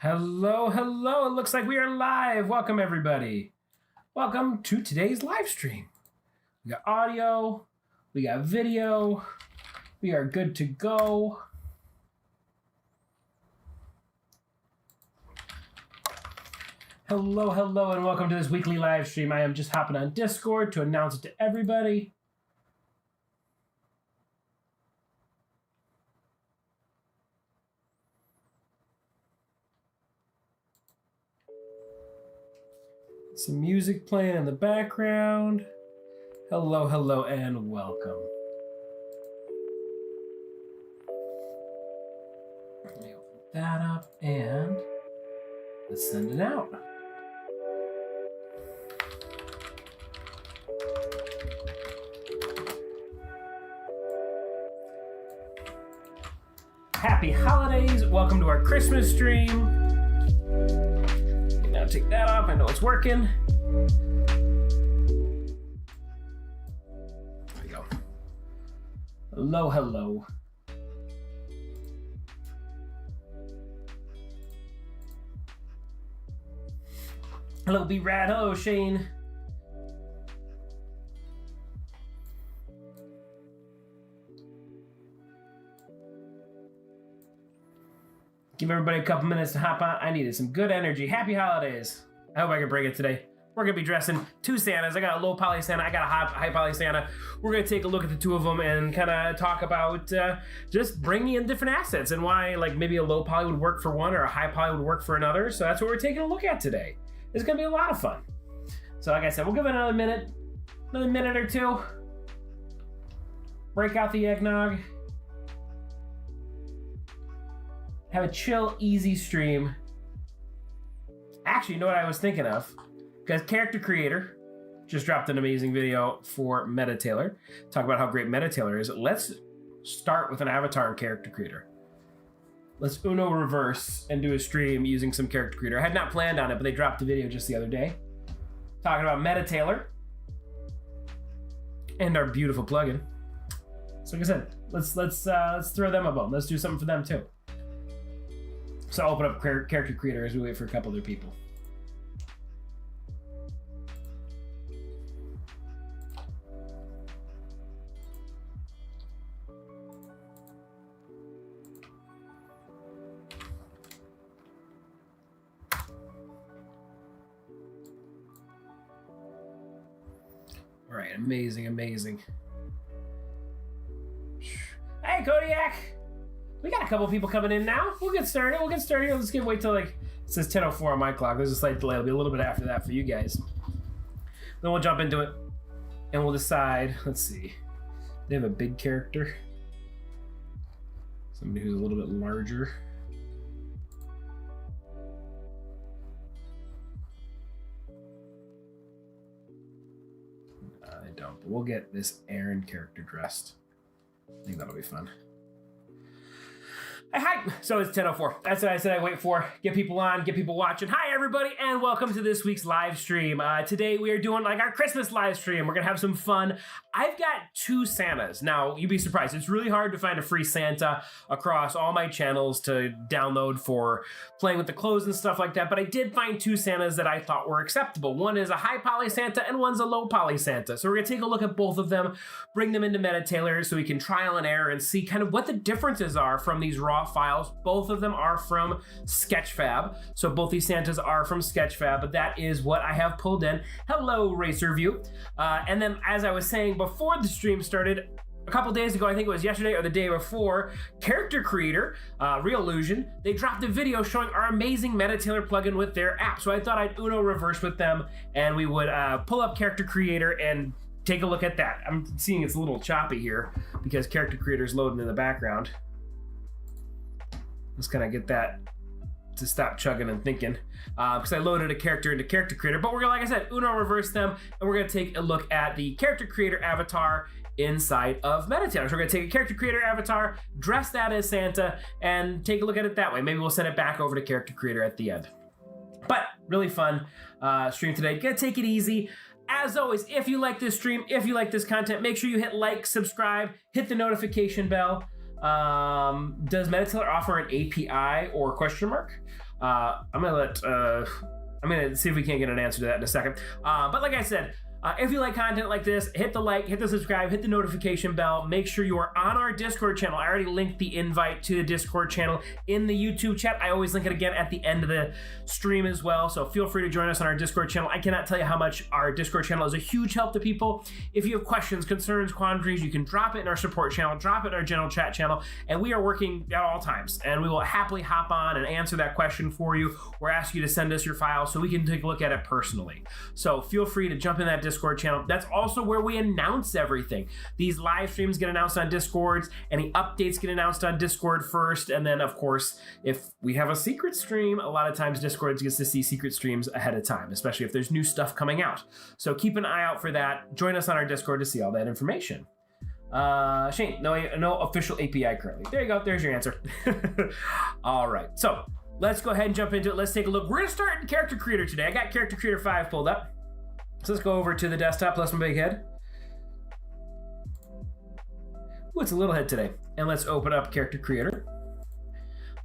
Hello, hello. It looks like we are live. Welcome, everybody. Welcome to today's live stream. We got audio, we got video, we are good to go. Hello, hello, and welcome to this weekly live stream. I am just hopping on Discord to announce it to everybody. Some music playing in the background. Hello, hello, and welcome. Let me open that up and let's send it out. Happy holidays. Welcome to our Christmas stream. Now take that off. I know it's working. There we go. Hello, hello. Hello, B-Rad. Hello, Shane. Give everybody a couple minutes to hop on. I needed some good energy. Happy holidays. I hope I can bring it today. We're going to be dressing two Santas. I got a low poly Santa. I got a high poly Santa. We're going to take a look at the two of them and kind of talk about just bringing in different assets and why like maybe a low poly would work for one or a high poly would work for another. So that's what we're taking a look at today. It's going to be a lot of fun. So like I said, we'll give it another minute or two. Break out the eggnog. Have a chill, easy stream. Actually, you know what I was thinking of? Because Character Creator just dropped an amazing video for MetaTailor. Talk about how great MetaTailor is. Let's start with an avatar and Character Creator. Let's Uno reverse and do a stream using some Character Creator. I had not planned on it, but they dropped the video just the other day. Talking about MetaTailor and our beautiful plugin. So like I said, let's throw them a bone. Let's do something for them too. So I'll open up Character Creator as we wait for a couple other people. All right, amazing, amazing. Hey, Kodiak! We got a couple people coming in now. We'll get started. Let's wait till like, it says 10:04 on my clock. There's a slight delay. It'll be a little bit after that for you guys. Then we'll jump into it and we'll decide. Let's see. They have a big character. Somebody who's a little bit larger. I don't, but we'll get this Aaron character dressed. I think that'll be fun. Hi. So it's 10:04. That's what I said I wait for. Get people on, get people watching. Hi, everybody, and welcome to this week's live stream. Today we are doing like our Christmas live stream. We're going to have some fun. I've got two Santas. Now, you'd be surprised. It's really hard to find a free Santa across all my channels to download for playing with the clothes and stuff like that, but I did find two Santas that I thought were acceptable. One is a high poly Santa and one's a low poly Santa. So we're going to take a look at both of them, bring them into MetaTailor so we can trial and error and see kind of what the differences are from these raw files. Both of them are from Sketchfab. So both these Santas are from Sketchfab, but that is what I have pulled in. Hello, RacerView. And then as I was saying before the stream started, a couple days ago, I think it was yesterday or the day before, Character Creator, Reallusion, they dropped a video showing our amazing MetaTailor plugin with their app. So I thought I'd Uno reverse with them and we would pull up Character Creator and take a look at that. I'm seeing it's a little choppy here because Character Creator is loading in the background. Let's kind of get that to stop chugging and thinking because I loaded a character into Character Creator, but we're gonna, like I said, Uno reverse them and we're gonna take a look at the Character Creator avatar inside of MetaTailor. So we're gonna take a Character Creator avatar, dress that as Santa, and take a look at it that way. Maybe we'll send it back over to Character Creator at the end. But really fun stream today. Gonna take it easy. As always, if you like this stream, if you like this content, make sure you hit like, subscribe, hit the notification bell. Does MetaTailor offer an API or question mark? I'm gonna see if we can't get an answer to that in a second. But like I said, if you like content like this, hit the like, hit the subscribe, hit the notification bell. Make sure you are on our Discord channel. I already linked the invite to the Discord channel in the YouTube chat. I always link it again at the end of the stream as well. So feel free to join us on our Discord channel. I cannot tell you how much our Discord channel is a huge help to people. If you have questions, concerns, quandaries, you can drop it in our support channel, drop it in our general chat channel, and we are working at all times. And we will happily hop on and answer that question for you or ask you to send us your file so we can take a look at it personally. So feel free to jump in that Discord channel. That's also where we announce everything. These live streams get announced on Discords. Any updates get announced on Discord first. And then, of course, if we have a secret stream, a lot of times Discord gets to see secret streams ahead of time, especially if there's new stuff coming out. So keep an eye out for that. Join us on our Discord to see all that information. Shane, no official API currently. There you go. There's your answer. All right. So let's go ahead and jump into it. Let's take a look. We're going to start in Character Creator today. I got Character Creator 5 pulled up. So let's go over to the desktop plus my big head. Ooh, it's a little head today. And let's open up Character Creator.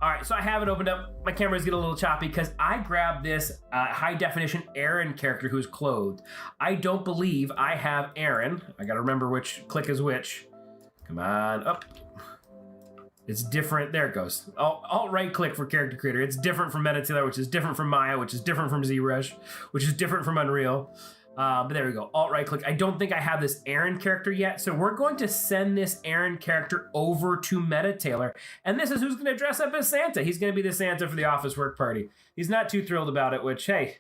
All right, so I have it opened up. My camera's getting a little choppy because I grabbed this high definition Aaron character who's clothed. I don't believe I have Aaron. I gotta remember which click is which. Come on, up. It's different. There it goes. Alt right click for Character Creator. It's different from MetaTailor, which is different from Maya, which is different from ZBrush, which is different from Unreal. But there we go. Alt right click. I don't think I have this Aaron character yet. So we're going to send this Aaron character over to MetaTailor. And this is who's going to dress up as Santa. He's going to be the Santa for the office work party. He's not too thrilled about it, which, hey,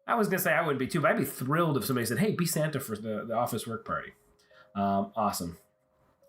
I was going to say I wouldn't be too, but I'd be thrilled if somebody said, hey, be Santa for the office work party. Awesome.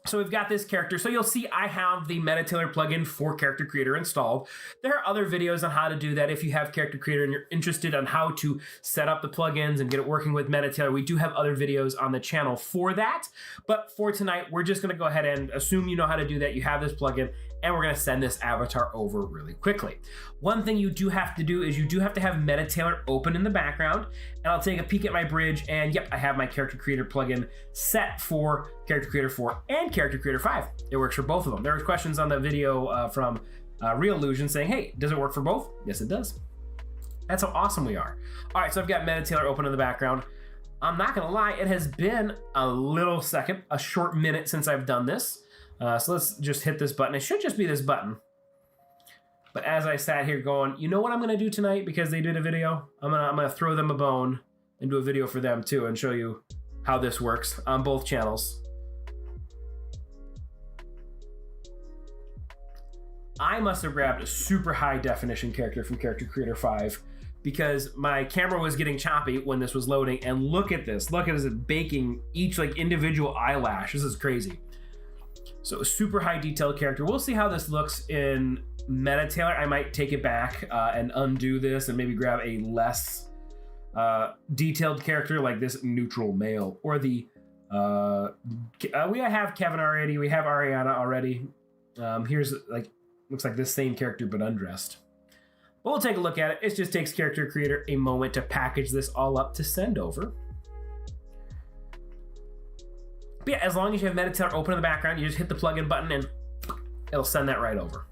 So we've got this character. So you'll see I have the MetaTailor plugin for Character Creator installed. There are other videos on how to do that if you have Character Creator and you're interested on how to set up the plugins and get it working with MetaTailor. We do have other videos on the channel for that. But for tonight, we're just going to go ahead and assume you know how to do that. You have this plugin, and we're going to send this avatar over really quickly. One thing you do have to do is you do have to have MetaTailor open in the background. And I'll take a peek at my bridge, and yep, I have my Character Creator plugin set for Character Creator 4 and Character Creator 5. It works for both of them. There was questions on the video from Real Illusion saying, hey, does it work for both? Yes, it does. That's how awesome we are. All right, so I've got MetaTailor open in the background. I'm not gonna lie, it has been a little second, a short minute since I've done this. So let's just hit this button. It should just be this button. But as I sat here going, you know what I'm gonna do tonight because they did a video? I'm gonna throw them a bone and do a video for them too and show you how this works on both channels. I must have grabbed a super high definition character from Character Creator 5 because my camera was getting choppy when this was loading. And look at this. Look at it baking each like individual eyelash. This is crazy. So a super high detailed character. We'll see how this looks in MetaTailor. I might take it back and undo this and maybe grab a less detailed character like this neutral male or the we have Kevin already. We have Ariana already. Here's like looks like this same character but undressed. But we'll take a look at it. It just takes Character Creator a moment to package this all up to send over. But yeah, as long as you have MetaTailor open in the background, you just hit the plugin button and it'll send that right over.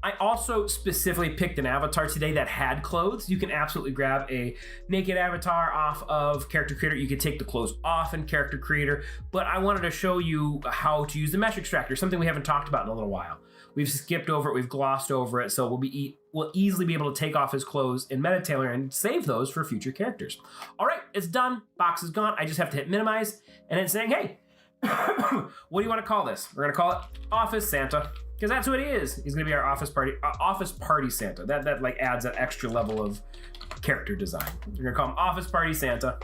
I also specifically picked an avatar today that had clothes. You can absolutely grab a naked avatar off of Character Creator. You can take the clothes off in Character Creator, but I wanted to show you how to use the mesh extractor, something we haven't talked about in a little while. We've skipped over it, we've glossed over it, so we'll easily be able to take off his clothes in MetaTailor and save those for future characters. All right, it's done. Box is gone. I just have to hit minimize, and it's saying, hey, what do you want to call this? We're gonna call it Office Santa. Because that's what he is. He's going to be our office party Santa. That like adds that extra level of character design. We're going to call him Office Party Santa.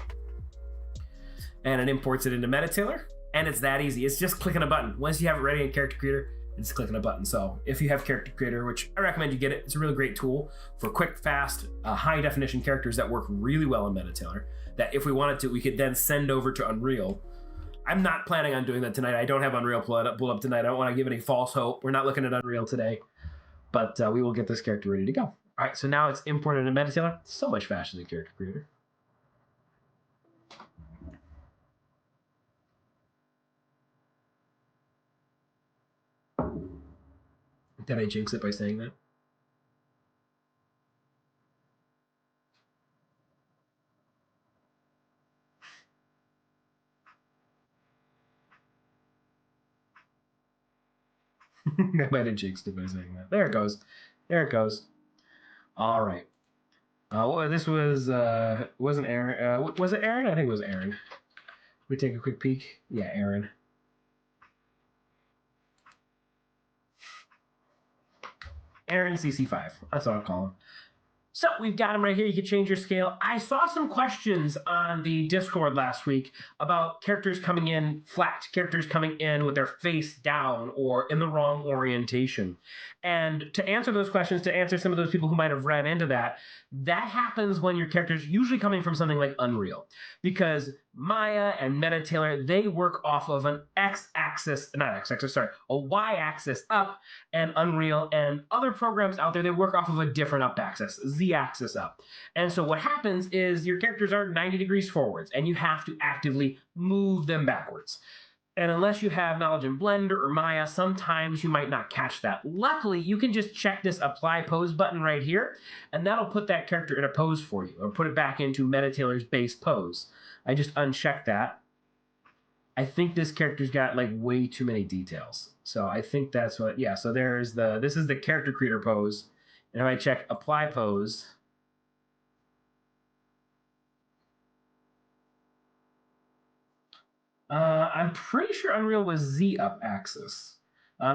And it imports it into MetaTailor. And it's that easy. It's just clicking a button. Once you have it ready in Character Creator, it's clicking a button. So if you have Character Creator, which I recommend you get it, it's a really great tool for quick, fast, high definition characters that work really well in MetaTailor. That if we wanted to, we could then send over to Unreal. I'm not planning on doing that tonight. I don't have Unreal pulled up tonight. I don't want to give any false hope. We're not looking at Unreal today, but we will get this character ready to go. All right, so now it's imported into MetaTailor. So much faster than Character Creator. Did I jinx it by saying that? I might have jinxed it by saying that. There it goes. There it goes. All right. Well, this was wasn't Aaron. Was it Aaron? I think it was Aaron. We take a quick peek. Yeah, Aaron. Aaron CC5. That's what I'll call him. So we've got them right here. You can change your scale. I saw some questions on the Discord last week about characters coming in flat, characters coming in with their face down or in the wrong orientation. And to answer those questions, to answer some of those people who might have ran into that, that happens when your character's usually coming from something like Unreal. Because Maya and MetaTailor, they work off of an a y-axis up, and Unreal and other programs out there, they work off of a different up axis, z-axis up. And so what happens is your characters are 90 degrees forwards, and you have to actively move them backwards. And unless you have knowledge in Blender or Maya, sometimes you might not catch that. Luckily, you can just check this Apply Pose button right here, and that'll put that character in a pose for you, or put it back into MetaTailor's base pose. I just unchecked that. I think this character's got like way too many details. So I think that's what, yeah, so this is the character creator pose. And if I check Apply Pose, I'm pretty sure Unreal was Z up axis.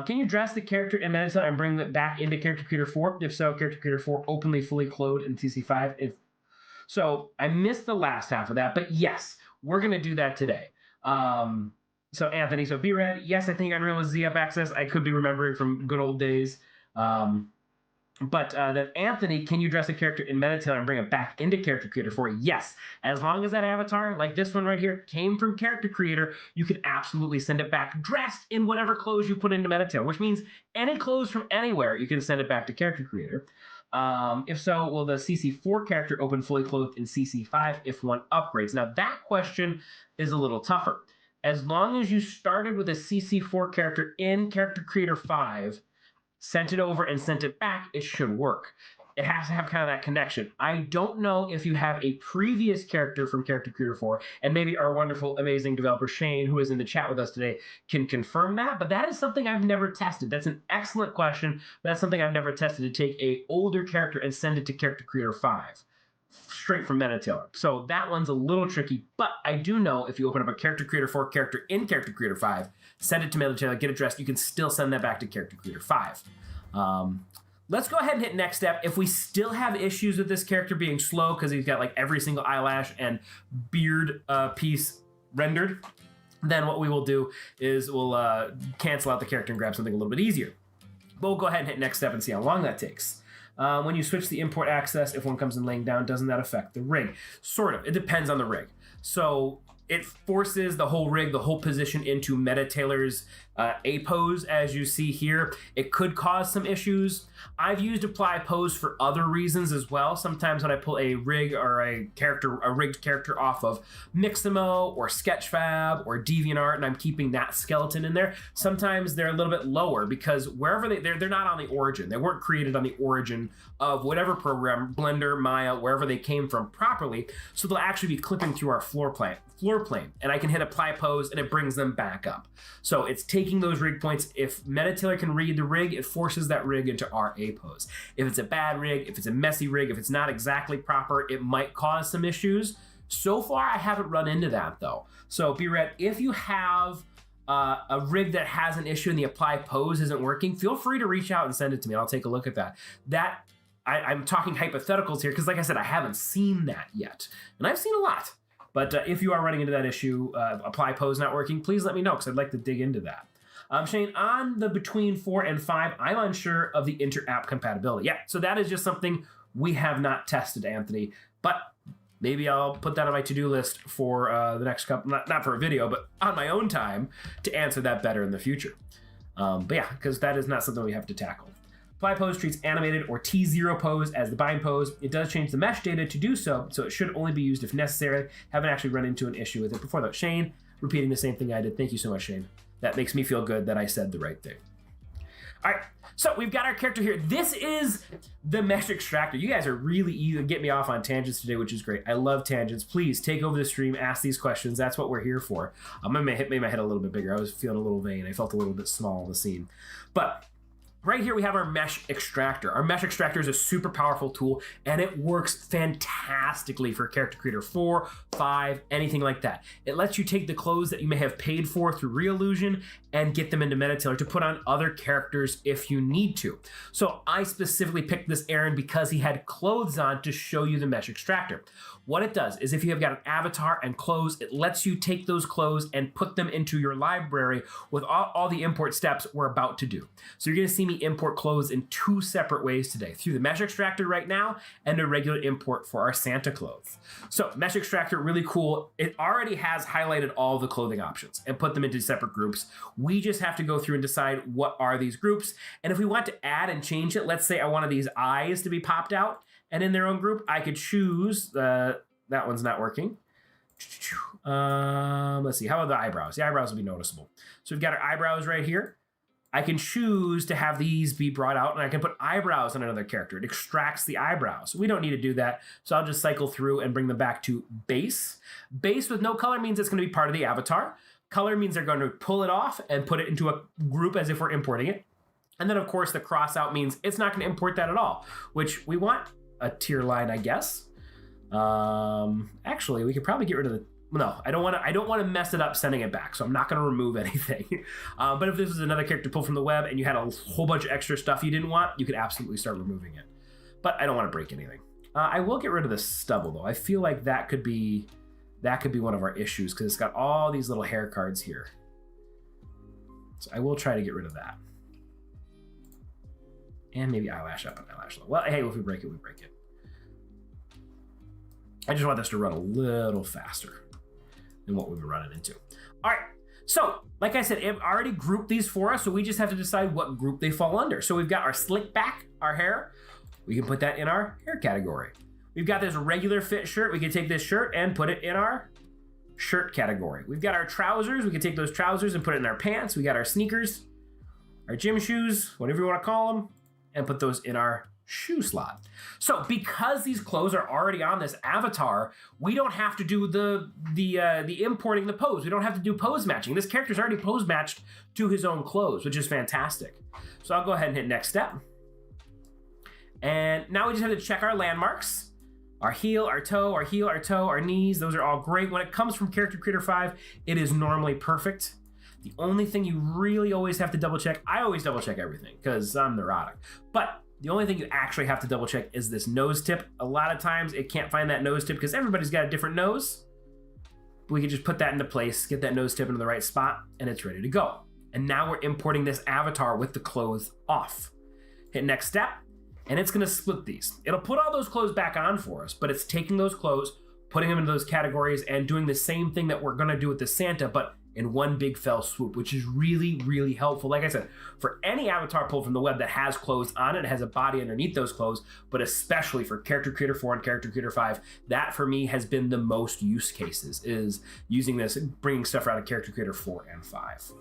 Can you dress the character in MetaTailor and bring it back into Character Creator 4? If so, Character Creator 4 openly fully clothed in CC5. So I missed the last half of that, but yes, we're gonna do that today. So Anthony, so be ready. Yes, I think Unreal was Z up axis. I could be remembering from good old days. But then Anthony, can you dress a character in MetaTailor and bring it back into Character Creator 4? Yes. As long as that avatar, like this one right here, came from Character Creator, you can absolutely send it back dressed in whatever clothes you put into MetaTailor, which means any clothes from anywhere, you can send it back to Character Creator. If so, will the CC4 character open fully clothed in CC5 if one upgrades? Now that question is a little tougher. As long as you started with a CC4 character in Character Creator 5, sent it over and sent it back, it should work. It has to have kind of that connection. I don't know if you have a previous character from Character Creator 4, and maybe our wonderful, amazing developer Shane, who is in the chat with us today, can confirm that, but that is something I've never tested. That's an excellent question, but that's something I've never tested, to take a older character and send it to Character Creator 5, straight from MetaTailor. So that one's a little tricky, but I do know if you open up a Character Creator 4 character in Character Creator 5, send it to MetaTailor, get it dressed, you can still send that back to Character Creator 5. Let's go ahead and hit next step. If we still have issues with this character being slow because he's got like every single eyelash and beard piece rendered, then what we will do is we'll cancel out the character and grab something a little bit easier. But we'll go ahead and hit next step and see how long that takes. When you switch the import access, if one comes in laying down, doesn't that affect the rig? Sort of. It depends on the rig. So it forces the whole rig, the whole position into MetaTailor's A pose, as you see here. It could cause some issues. I've used Apply Pose for other reasons as well. Sometimes when I pull a rig or a rigged character off of Mixamo or Sketchfab or DeviantArt, and I'm keeping that skeleton in there, sometimes they're a little bit lower because wherever they're not on the origin. They weren't created on the origin of whatever program, Blender, Maya, wherever they came from properly. So they'll actually be clipping through our floor plane, and I can hit Apply Pose and it brings them back up. So it's taking those rig points. If MetaTailor can read the rig, it forces that rig into our A pose. If it's a bad rig, if it's a messy rig, if it's not exactly proper, it might cause some issues. So far, I haven't run into that though. So be ready. If you have a rig that has an issue and the Apply Pose isn't working, feel free to reach out and send it to me. I'll take a look at that. I'm talking hypotheticals here because like I said, I haven't seen that yet. And I've seen a lot. But if you are running into that issue, Apply Pose not working, please let me know because I'd like to dig into that. Shane, on the between 4 and 5, I'm unsure of the inter-app compatibility. Yeah, so that is just something we have not tested, Anthony. But maybe I'll put that on my to-do list for the next couple, not for a video, but on my own time to answer that better in the future. But yeah, because that is not something we have to tackle. Apply Pose treats animated or T0 pose as the bind pose. It does change the mesh data to do so, so it should only be used if necessary. Haven't actually run into an issue with it before though. Shane, repeating the same thing I did. Thank you so much, Shane. That makes me feel good that I said the right thing. All right, so we've got our character here. This is the mesh extractor. You guys are really easy to get me off on tangents today, which is great. I love tangents. Please take over the stream, ask these questions. That's what we're here for. I'm gonna make my head a little bit bigger. I was feeling a little vain. I felt a little bit small in the scene, but right here we have our mesh extractor. Our mesh extractor is a super powerful tool, and it works fantastically for Character Creator 4, 5, anything like that. It lets you take the clothes that you may have paid for through Reillusion and get them into MetaTailor to put on other characters if you need to. So I specifically picked this Aaron because he had clothes on to show you the mesh extractor. What it does is if you have got an avatar and clothes, it lets you take those clothes and put them into your library with all the import steps we're about to do. So you're gonna see me import clothes in 2 separate ways today, through the mesh extractor right now and a regular import for our Santa clothes. So mesh extractor, really cool. It already has highlighted all the clothing options and put them into separate groups. We just have to go through and decide what are these groups. And if we want to add and change it, let's say I wanted these eyes to be popped out, and in their own group, I could choose, that one's not working. Let's see, how about the eyebrows? The eyebrows will be noticeable. So we've got our eyebrows right here. I can choose to have these be brought out, and I can put eyebrows on another character. It extracts the eyebrows. We don't need to do that, so I'll just cycle through and bring them back to base. Base with no color means it's gonna be part of the avatar. Color means they're going to pull it off and put it into a group as if we're importing it. And then of course the cross out means it's not gonna import that at all, which we want a tier line, I guess. Actually, we could probably get rid of the, no, I don't want to mess it up sending it back, so I'm not going to remove anything. But if this was another character pulled from the web and you had a whole bunch of extra stuff you didn't want, you could absolutely start removing it. But I don't want to break anything. I will get rid of the stubble though. I feel like that could be one of our issues because it's got all these little hair cards here. So I will try to get rid of that. And maybe eyelash up and eyelash low. Well, hey, if we break it, we break it. I just want this to run a little faster than what we've been running into. All right, so like I said, it already grouped these for us, so we just have to decide what group they fall under. So we've got our slick back, our hair. We can put that in our hair category. We've got this regular fit shirt. We can take this shirt and put it in our shirt category. We've got our trousers. We can take those trousers and put it in our pants. We got our sneakers, our gym shoes, whatever you want to call them, and put those in our shoe slot. So because these clothes are already on this avatar, we don't have to do the importing the pose. We don't have to do pose matching. This character's already pose matched to his own clothes, which is fantastic. So I'll go ahead and hit next step. And now we just have to check our landmarks. Our heel, our toe, our heel, our toe, our knees, those are all great. When it comes from Character Creator 5, it is normally perfect. The only thing you really always have to double check, I always double check everything because I'm neurotic, but the only thing you actually have to double check is this nose tip. A lot of times it can't find that nose tip because everybody's got a different nose. We can just put that into place, get that nose tip into the right spot, and it's ready to go. And now we're importing this avatar with the clothes off. Hit next step, and it's gonna split these. It'll put all those clothes back on for us, but it's taking those clothes, putting them into those categories, and doing the same thing that we're gonna do with the Santa, but in one big fell swoop, which is really, really helpful. Like I said, for any avatar pulled from the web that has clothes on it, has a body underneath those clothes, but especially for Character Creator 4 and Character Creator 5, that for me has been the most use cases, is using this, bringing stuff out of Character Creator 4 and 5.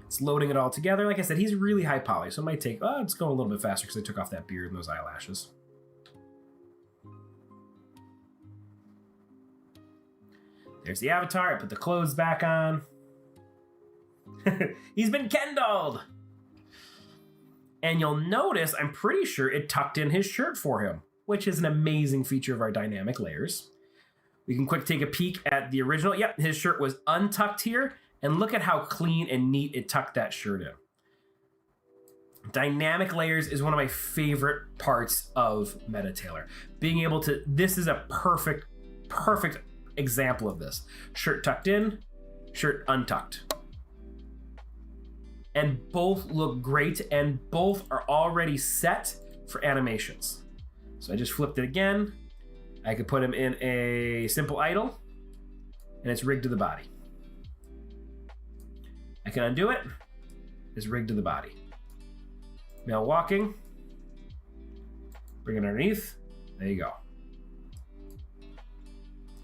It's loading it all together. Like I said, he's really high poly, so it might take, it's going a little bit faster because I took off that beard and those eyelashes. There's the avatar. I put the clothes back on. He's been Kendalled. And you'll notice, I'm pretty sure it tucked in his shirt for him, which is an amazing feature of our dynamic layers. We can quick take a peek at the original. Yep, his shirt was untucked here. And look at how clean and neat it tucked that shirt in. Dynamic layers is one of my favorite parts of MetaTailor. Being able to, this is a perfect example of this. Shirt tucked in, shirt untucked. And both look great, and both are already set for animations. So I just flipped it again. I could put him in a simple idle, and it's rigged to the body. I can undo it. It's rigged to the body. Male walking. Bring it underneath. There you go.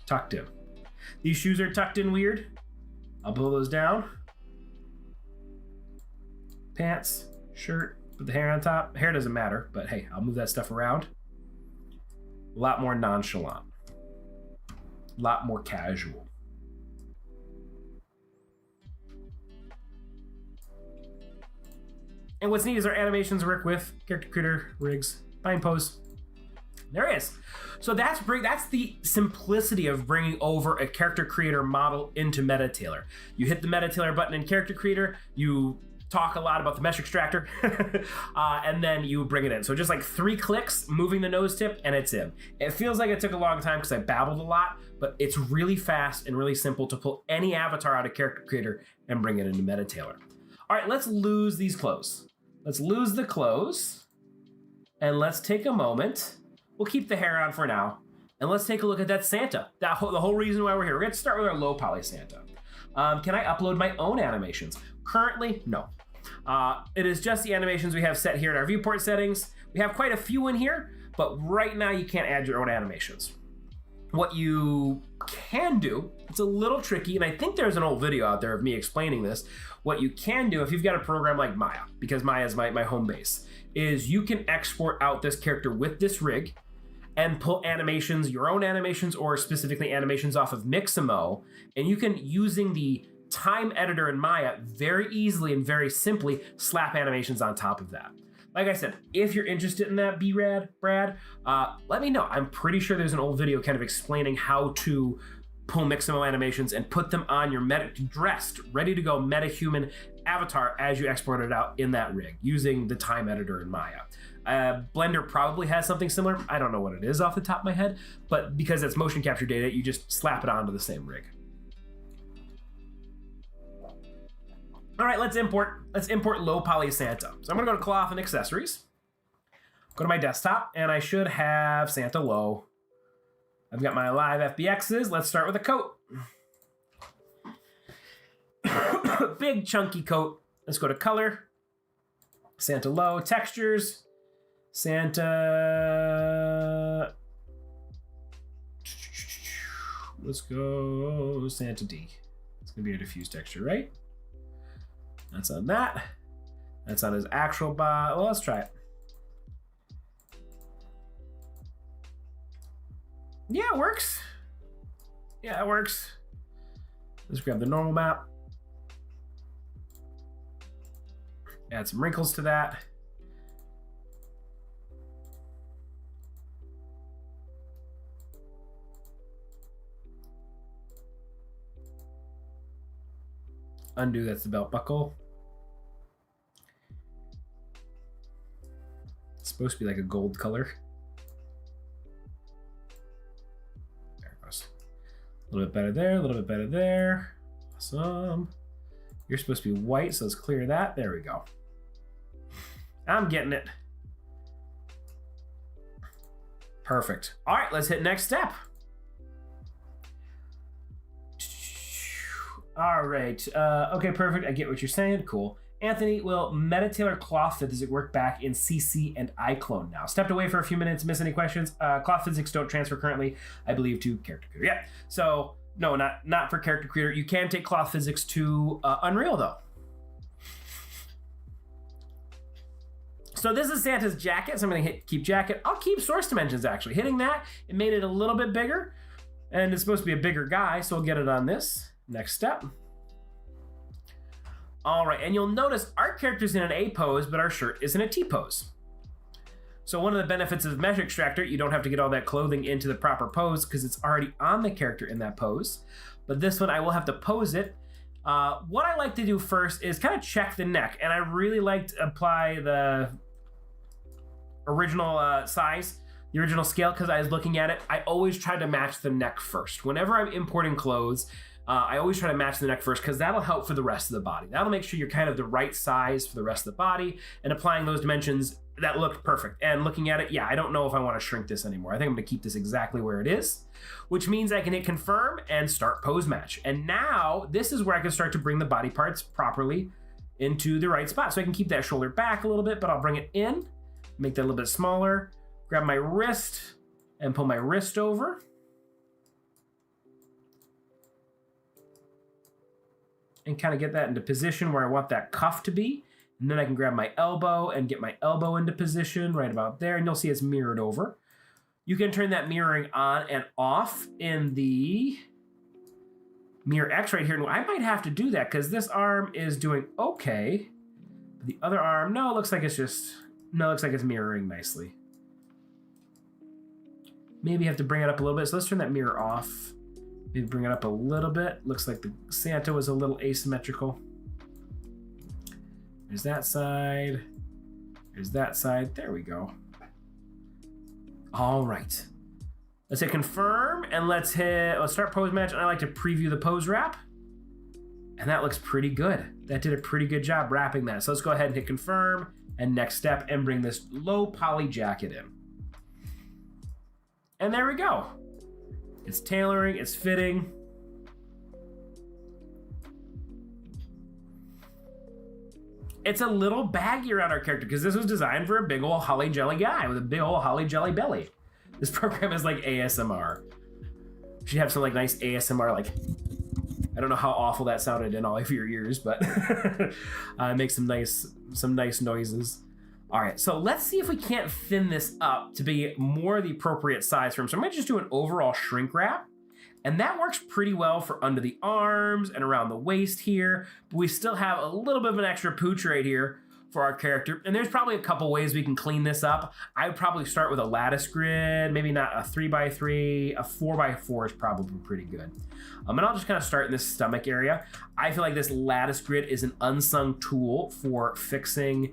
tucked in. These shoes are tucked in weird. I'll pull those down. Pants, shirt, put the hair on top. Hair doesn't matter, but hey, I'll move that stuff around. A lot more nonchalant. A lot more casual. And what's neat is our animations work with character creator, rigs, bind pose. There it is. So that's the simplicity of bringing over a character creator model into MetaTailor. You hit the MetaTailor button in character creator, you talk a lot about the mesh extractor, and then you bring it in. So just like 3 clicks, moving the nose tip, and it's in. It feels like it took a long time because I babbled a lot, but it's really fast and really simple to pull any avatar out of character creator and bring it into MetaTailor. All right, let's lose these clothes. Let's lose the clothes, and let's take a moment. We'll keep the hair on for now, and let's take a look at that Santa. The whole reason why we're here. We're going to start with our low poly Santa. Can I upload my own animations? Currently, no. It is just the animations we have set here in our viewport settings. We have quite a few in here, but right now you can't add your own animations. What you can do, it's a little tricky, and I think there's an old video out there of me explaining this. What you can do if you've got a program like Maya, because Maya is my home base, is you can export out this character with this rig and pull animations, your own animations, or specifically animations off of Mixamo, and you can, using the time editor in Maya, very easily and very simply slap animations on top of that. Like I said, if you're interested in that, Brad, let me know. I'm pretty sure there's an old video kind of explaining how to pull Mixamo animations and put them on your dressed, ready to go metahuman avatar as you export it out in that rig using the time editor in Maya. Blender probably has something similar. I don't know what it is off the top of my head, but because it's motion capture data, you just slap it onto the same rig. All right, let's import low poly Santa. So I'm gonna go to cloth and accessories, go to my desktop, and I should have Santa low. I've got my live FBXs. Let's start with a coat. Big chunky coat. Let's go to color. Santa low, textures. Santa. Let's go Santa D. It's gonna be a diffuse texture, right? That's on that. That's on his actual body. Well, let's try it. Yeah, it works. Yeah, it works. Let's grab the normal map. Add some wrinkles to that. Undo, that's the belt buckle. It's supposed to be like a gold color. There it goes. A little bit better there, a little bit better there. Awesome. You're supposed to be white, so let's clear that. There we go. I'm getting it. Perfect. All right, let's hit next step. All right. Okay, perfect. I get what you're saying. Cool. Anthony, will MetaTailor cloth physics work back in CC and iClone now? Stepped away for a few minutes. Miss any questions? Cloth physics don't transfer currently, I believe, to character creator. Yeah. So no, not for character creator. You can take cloth physics to Unreal though. So this is Santa's jacket. So I'm going to hit keep jacket. I'll keep source dimensions actually. Hitting that, it made it a little bit bigger, and it's supposed to be a bigger guy. So we'll get it on this. Next step. All right, and you'll notice our character's in an A pose, but our shirt is in a T pose. So one of the benefits of Mesh Extractor, you don't have to get all that clothing into the proper pose because it's already on the character in that pose. But this one, I will have to pose it. What I like to do first is kind of check the neck, and I really like to apply the original size, the original scale, because I was looking at it. I always try to match the neck first. Whenever I'm importing clothes, I always try to match the neck first because that'll help for the rest of the body. That'll make sure you're kind of the right size for the rest of the body, and applying those dimensions, that looked perfect. And looking at it, yeah, I don't know if I want to shrink this anymore. I think I'm going to keep this exactly where it is, which means I can hit confirm and start pose match. And now this is where I can start to bring the body parts properly into the right spot. So I can keep that shoulder back a little bit, but I'll bring it in, make that a little bit smaller, grab my wrist and pull my wrist over. and kind of get that into position where I want that cuff to be. And then I can grab my elbow and get my elbow into position right about there. And you'll see it's mirrored over. You can turn that mirroring on and off in the mirror X right here. And I might have to do that because this arm is doing okay. But the other arm, no, it looks like it's mirroring nicely. Maybe you have to bring it up a little bit. So let's turn that mirror off. Maybe bring it up a little bit. Looks like the Santa was a little asymmetrical. There's that side. There's that side. There we go. All right. Let's hit confirm and let's start pose match. And I like to preview the pose wrap. And that looks pretty good. That did a pretty good job wrapping that. So let's go ahead and hit confirm and next step and bring this low poly jacket in. And there we go. It's tailoring, it's fitting. It's a little baggy around our character because this was designed for a big old holly jelly guy with a big old holly jelly belly. This program is like ASMR. We should have some like nice ASMR, like, I don't know how awful that sounded in all of your ears, but make some nice noises. All right, so let's see if we can't thin this up to be more the appropriate size for him. So I'm gonna just do an overall shrink wrap. And that works pretty well for under the arms and around the waist here. But we still have a little bit of an extra pooch right here for our character. And there's probably a couple ways we can clean this up. I would probably start with a lattice grid, maybe not a 3x3, a 4x4 is probably pretty good. And I'll just kind of start in this stomach area. I feel like this lattice grid is an unsung tool for fixing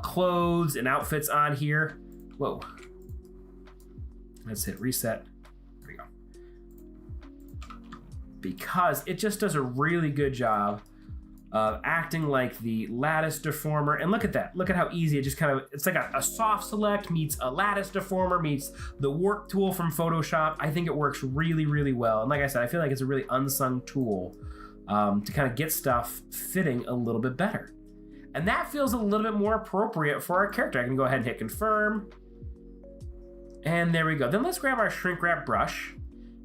clothes and outfits on here. Whoa. Let's hit reset. Because it just does a really good job of acting like the lattice deformer. And look at that. Look at how easy it just kind of, it's like a soft select meets a lattice deformer meets the warp tool from Photoshop. I think it works really, really well. And like I said, I feel like it's a really unsung tool to kind of get stuff fitting a little bit better. And that feels a little bit more appropriate for our character. I can go ahead and hit confirm. And there we go. Then let's grab our shrink wrap brush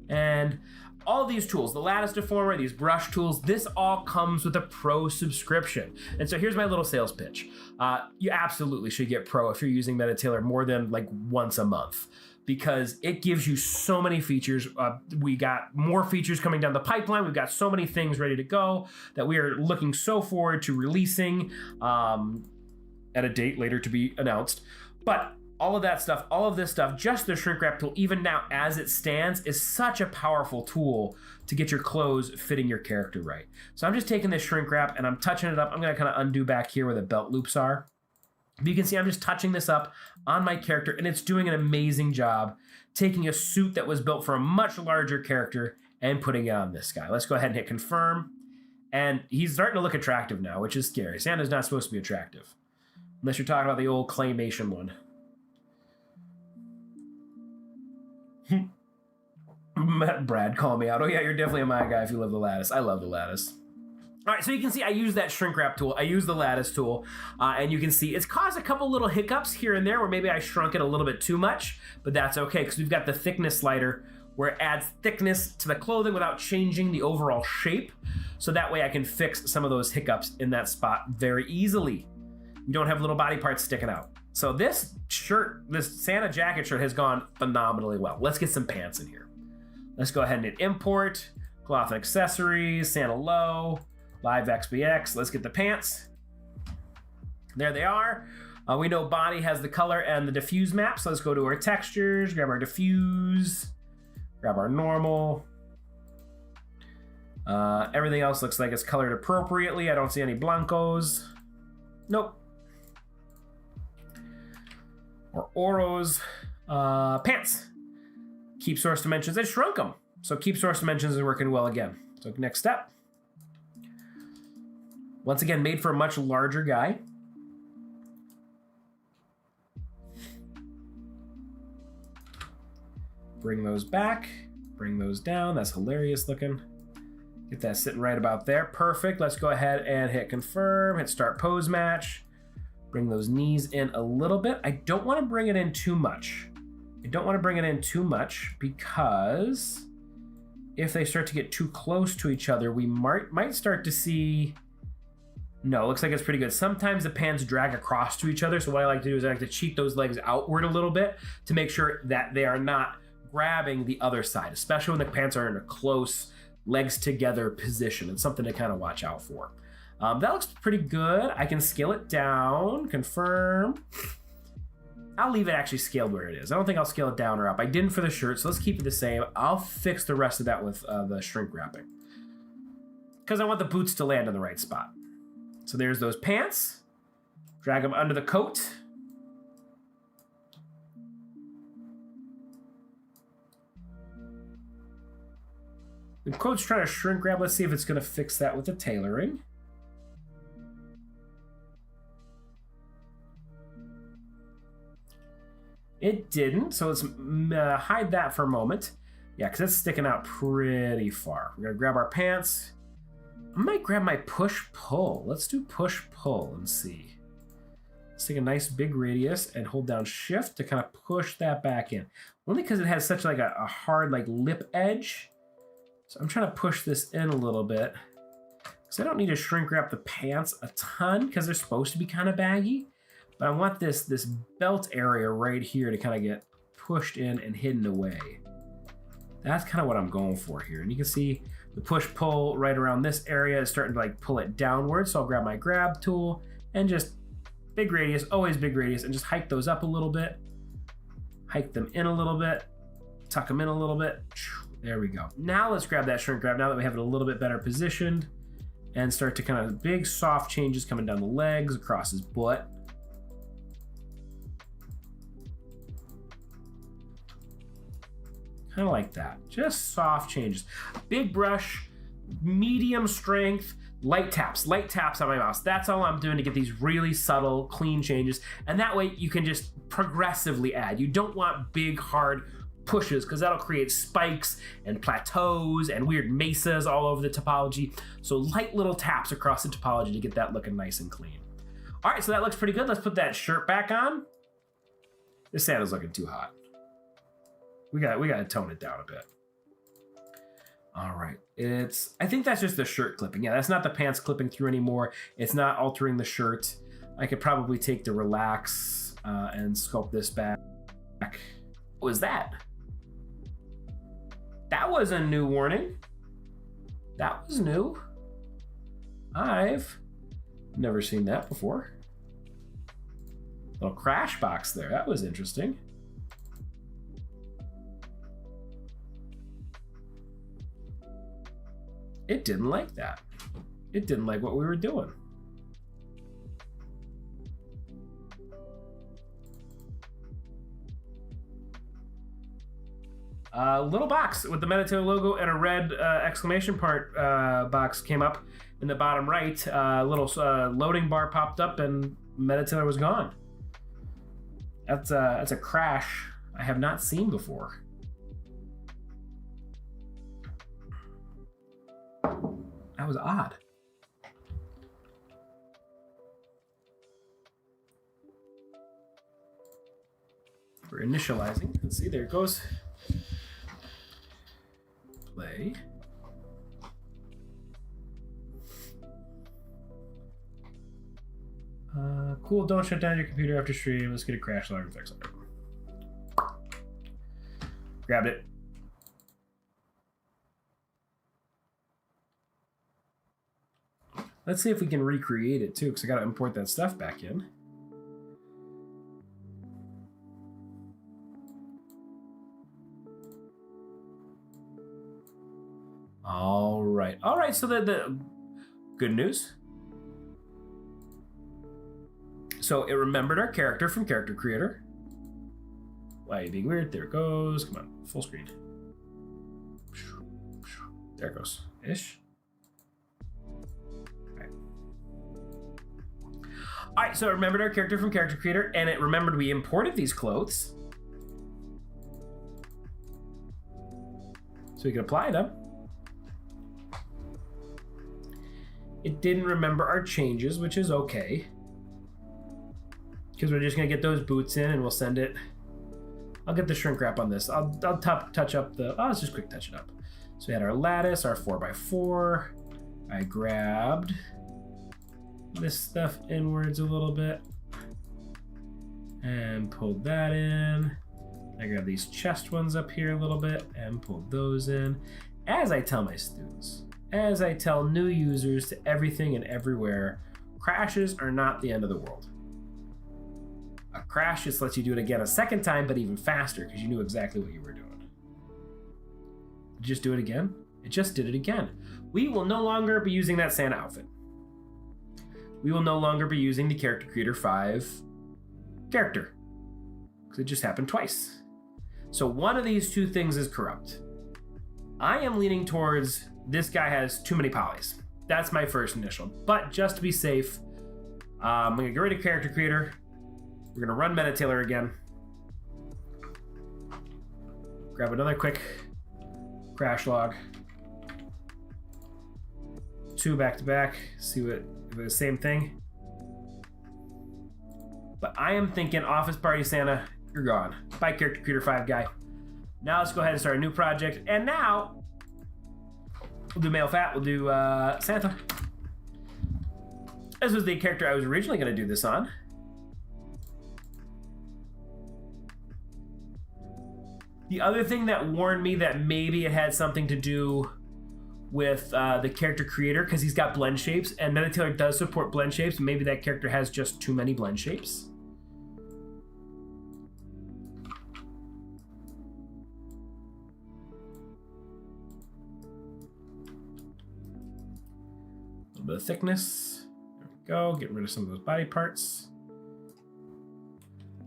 and all these tools, the lattice deformer, these brush tools, this all comes with a pro subscription. And so here's my little sales pitch. You absolutely should get pro if you're using MetaTailor more than like once a month, because it gives you so many features. We got more features coming down the pipeline. We've got so many things ready to go that we are looking so forward to releasing at a date later to be announced. But all of that stuff, all of this stuff, just the shrink wrap tool, even now as it stands, is such a powerful tool to get your clothes fitting your character right. So I'm just taking this shrink wrap and I'm touching it up. I'm gonna kind of undo back here where the belt loops are. But you can see I'm just touching this up on my character and it's doing an amazing job taking a suit that was built for a much larger character and putting it on this guy. Let's go ahead and hit confirm. And he's starting to look attractive now, which is scary. Santa's not supposed to be attractive, unless you're talking about the old claymation one. Brad called me out. Oh yeah, you're definitely a my guy if you love the lattice. I love the lattice. All right, so you can see I use that shrink wrap tool. I use the lattice tool, and you can see it's caused a couple little hiccups here and there where maybe I shrunk it a little bit too much, but that's okay because we've got the thickness slider where it adds thickness to the clothing without changing the overall shape. So that way I can fix some of those hiccups in that spot very easily. You don't have little body parts sticking out. So this shirt, this Santa jacket shirt has gone phenomenally well. Let's get some pants in here. Let's go ahead and hit import, cloth and accessories, Santa low, live XBX. Let's get the pants. There they are. We know body has the color and the diffuse map. So let's go to our textures, grab our diffuse, grab our normal. Everything else looks like it's colored appropriately. I don't see any blancos. Nope. Or Oros. Pants. Keep source dimensions. I shrunk them. So keep source dimensions is working well again. So next step. Once again, made for a much larger guy. Bring those back. Bring those down. That's hilarious looking. Get that sitting right about there. Perfect. Let's go ahead and hit confirm. Hit start pose match. Bring those knees in a little bit. I don't want to bring it in too much. I don't want to bring it in too much because if they start to get too close to each other, we might start to see... No, it looks like it's pretty good. Sometimes the pants drag across to each other, so what I like to do is I like to cheat those legs outward a little bit to make sure that they are not grabbing the other side, especially when the pants are in a close legs together position. It's something to kind of watch out for. That looks pretty good. I can scale it down, confirm. I'll leave it actually scaled where it is. I don't think I'll scale it down or up. I didn't for the shirt, so let's keep it the same. I'll fix the rest of that with the shrink wrapping, because I want the boots to land in the right spot. So there's those pants. Drag them under the coat. The coat's trying to shrink wrap. Let's see if it's going to fix that with the tailoring. It didn't, so let's hide that for a moment. Yeah, because it's sticking out pretty far. We're going to grab our pants. I might grab my push-pull. Let's do push-pull and see. Let's take a nice big radius and hold down Shift to kind of push that back in. Only because it has such like a hard like lip edge. So I'm trying to push this in a little bit. Because I don't need to shrink wrap the pants a ton because they're supposed to be kind of baggy. But I want this belt area right here to kind of get pushed in and hidden away. That's kind of what I'm going for here. And you can see the push-pull right around this area is starting to like pull it downward. So I'll grab my grab tool and just big radius, always big radius, and just hike those up a little bit. Hike them in a little bit. Tuck them in a little bit. There we go. Now let's grab that shrink wrap now that we have it a little bit better positioned and start to kind of big soft changes coming down the legs, across his butt. Kind of like that. Just soft changes. Big brush, medium strength, light taps on my mouse. That's all I'm doing to get these really subtle, clean changes. And that way you can just progressively add. You don't want big, hard pushes because that'll create spikes and plateaus and weird mesas all over the topology. So light little taps across the topology to get that looking nice and clean. All right, so that looks pretty good. Let's put that shirt back on. This sandal's looking too hot. We got to tone it down a bit. All right, I think that's just the shirt clipping. Yeah, that's not the pants clipping through anymore. It's not altering the shirt. I could probably take the relax and sculpt this back. What was that? That was a new warning. That was new. I've never seen that before. Little crash box there. That was interesting. It didn't like that. It didn't like what we were doing. Little box with the MetaTailor logo and a red exclamation part box came up in the bottom right. Little loading bar popped up and MetaTailor was gone. That's a crash I have not seen before. That was odd. We're initializing. Let's see, there it goes. Play. Cool, don't shut down your computer after stream. Let's get a crash log and fix it. Grabbed it. Let's see if we can recreate it too, because I got to import that stuff back in. All right, so the good news. So it remembered our character from Character Creator. Why are you being weird? There it goes. Come on, full screen. There it goes. Ish. All right, so it remembered our character from Character Creator, and it remembered we imported these clothes. So we can apply them. It didn't remember our changes, which is okay. Because we're just gonna get those boots in and we'll send it. I'll get the shrink wrap on this. I'll touch up the, let's just quick touch it up. So we had our lattice, our 4x4. I grabbed this stuff inwards a little bit and pulled that in. I grabbed these chest ones up here a little bit and pulled those in. As I tell my students, as I tell new users to everything and everywhere, crashes are not the end of the world. A crash just lets you do it again a second time, but even faster because you knew exactly what you were doing. Just do it again? It just did it again. We will no longer be using that Santa outfit. We will no longer be using the Character Creator 5 character because it just happened twice. So one of these two things is corrupt. I am leaning towards this guy has too many polys. That's my first initial. But just to be safe, I'm going to get rid of Character Creator. We're going to run MetaTailor again. Grab another quick crash log. 2 back to back. See what if it's the same thing. But I am thinking Office Party Santa, you're gone. Bye, Character Creator 5 guy. Now let's go ahead and start a new project. And now we'll do Male Fat. We'll do Santa. This was the character I was originally going to do this on. The other thing that warned me that maybe it had something to do with the character creator, because he's got blend shapes, and MetaTailor does support blend shapes. Maybe that character has just too many blend shapes. A little bit of thickness. There we go. Get rid of some of those body parts.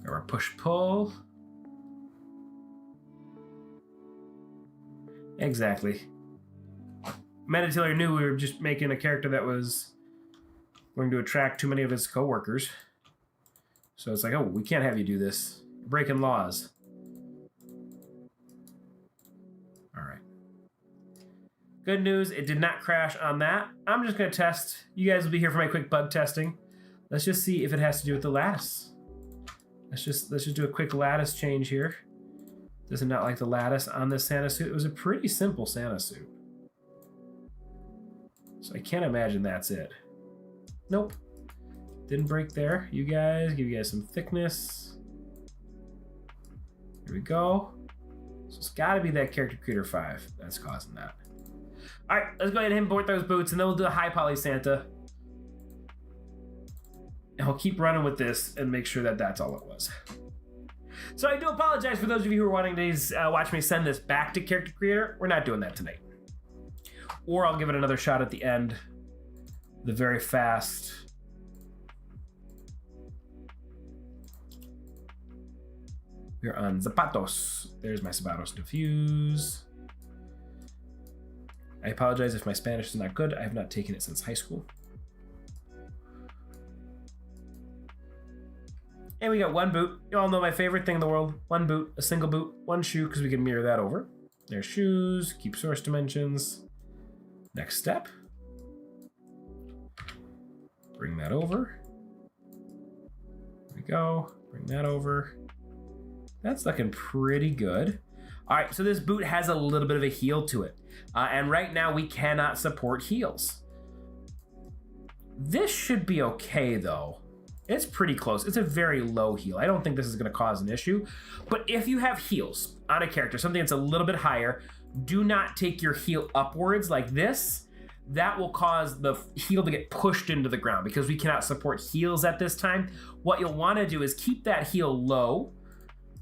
Grab our push-pull. Exactly. MetaTailor knew we were just making a character that was going to attract too many of his coworkers. So it's like, oh, we can't have you do this. You're breaking laws. All right. Good news, it did not crash on that. I'm just going to test. You guys will be here for my quick bug testing. Let's just see if it has to do with the lattice. Let's just do a quick lattice change here. Does it not like the lattice on this Santa suit? It was a pretty simple Santa suit. So I can't imagine that's it. Nope. Didn't break there. You guys, give you guys some thickness. Here we go. So it's got to be that Character Creator 5 that's causing that. All right, let's go ahead and import those boots, and then we'll do a high poly Santa. And we'll keep running with this and make sure that that's all it was. So I do apologize for those of you who are wanting to watch me send this back to Character Creator. We're not doing that tonight. Or I'll give it another shot at the end. The very fast. We're on Zapatos. There's my Zapatos diffuse. I apologize if my Spanish is not good. I have not taken it since high school. And we got one boot. You all know my favorite thing in the world. One boot, a single boot, one shoe, because we can mirror that over. There's shoes, keep source dimensions. Next step. Bring that over. There we go. Bring that over. That's looking pretty good. All right, so this boot has a little bit of a heel to it. And right now we cannot support heels. This should be okay though. It's pretty close. It's a very low heel. I don't think this is going to cause an issue. But if you have heels on a character, something that's a little bit higher, do not take your heel upwards like this. That will cause the heel to get pushed into the ground because we cannot support heels at this time. What you'll want to do is keep that heel low.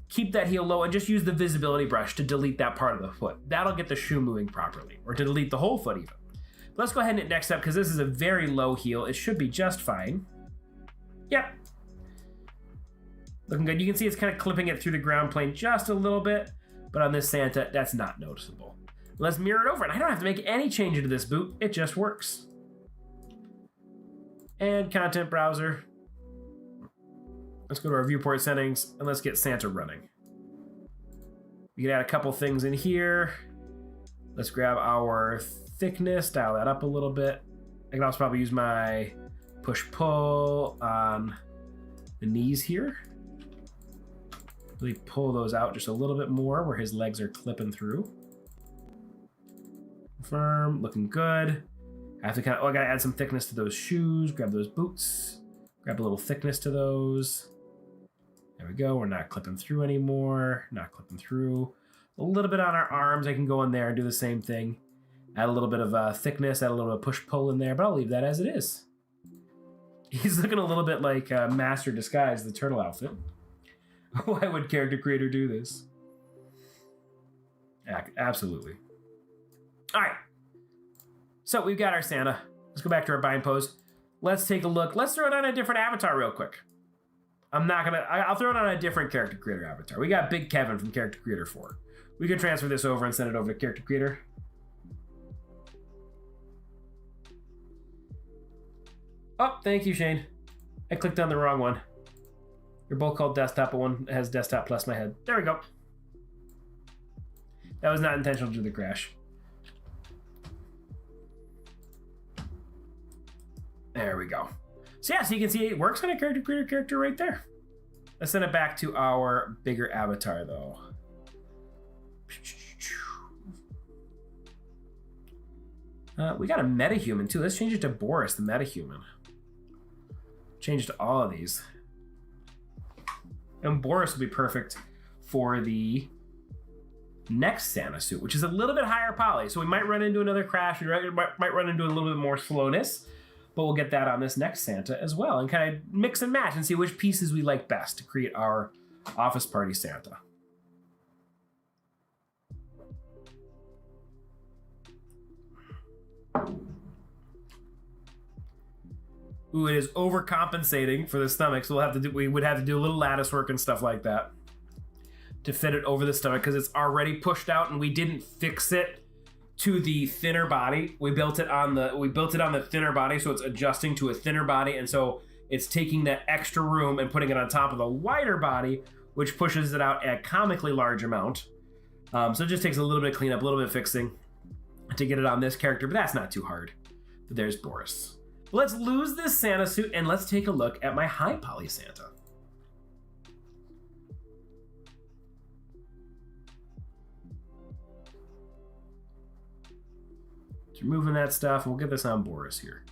Keep that heel low and just use the visibility brush to delete that part of the foot. That'll get the shoe moving properly, or to delete the whole foot even. But let's go ahead and hit next step because this is a very low heel. It should be just fine. Yep. Looking good. You can see it's kind of clipping it through the ground plane just a little bit, but on this Santa, that's not noticeable. Let's mirror it over, and I don't have to make any change into this boot. It just works. And content browser. Let's go to our viewport settings, and let's get Santa running. We can add a couple things in here. Let's grab our thickness, dial that up a little bit. I can also probably use my push-pull on the knees here. Really pull those out just a little bit more where his legs are clipping through. Confirm, looking good. I have to kind of, I gotta add some thickness to those shoes, grab those boots, grab a little thickness to those. There we go, we're not clipping through anymore, not clipping through. A little bit on our arms, I can go in there and do the same thing. Add a little bit of thickness, add a little bit of push-pull in there, but I'll leave that as it is. He's looking a little bit like Master Disguise, the turtle outfit. Why would character creator do this? Absolutely. All right. So we've got our Santa. Let's go back to our bind pose. Let's take a look. Let's throw it on a different avatar real quick. I'll throw it on a different character creator avatar. We got Big Kevin from Character Creator 4. We can transfer this over and send it over to Character Creator. Oh, thank you, Shane. I clicked on the wrong one. They're both called desktop, but one has desktop plus my head. There we go. That was not intentional due to the crash. There we go. So yeah, so you can see it works on a character creator character right there. Let's send it back to our bigger avatar though. We got a metahuman too. Let's change it to Boris, the metahuman. Change it to all of these. And Boris will be perfect for the next Santa suit, which is a little bit higher poly. So we might run into another crash. We might run into a little bit more slowness, but we'll get that on this next Santa as well and kind of mix and match and see which pieces we like best to create our office party Santa. Ooh, it is overcompensating for the stomach, so we would have to do a little lattice work and stuff like that to fit it over the stomach because it's already pushed out and we didn't fix it to the thinner body. We built it on the thinner body, so it's adjusting to a thinner body, and so it's taking that extra room and putting it on top of the wider body, which pushes it out at a comically large amount. So it just takes a little bit of cleanup, a little bit of fixing to get it on this character, but that's not too hard. But there's Boris. Let's lose this Santa suit and let's take a look at my high poly Santa. Just removing that stuff, and we'll get this on Boris here.